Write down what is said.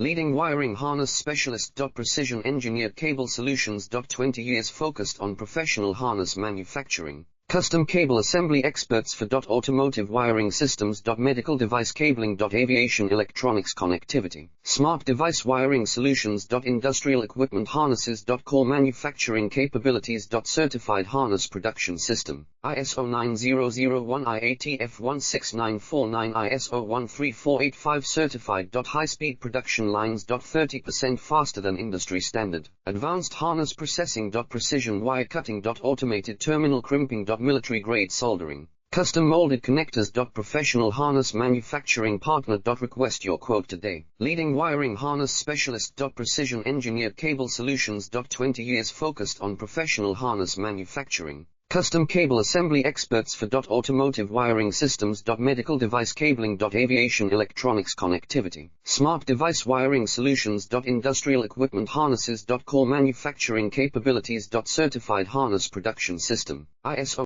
Leading wiring harness specialist. Precision engineered cable solutions. 20 years focused on professional harness manufacturing. Custom cable assembly experts for automotive wiring systems. Medical device cabling. Aviation electronics connectivity. Smart device wiring solutions. Industrial equipment harnesses. Core manufacturing capabilities. Certified harness production system. ISO 9001 IATF 16949 ISO 13485 certified. High-speed production lines. 30% faster than industry standard. Advanced harness processing. Precision wire cutting. Automated terminal crimping. Military grade soldering. Custom molded connectors. Professional harness manufacturing partner. Request your quote today. Leading wiring harness specialist. Precision engineered cable solutions. 20 years focused on professional harness manufacturing. Custom cable assembly experts for automotive wiring systems. Medical device cabling. Aviation electronics connectivity. Smart device wiring solutions. Industrial equipment harnesses. Core manufacturing capabilities. Certified harness production system. ISO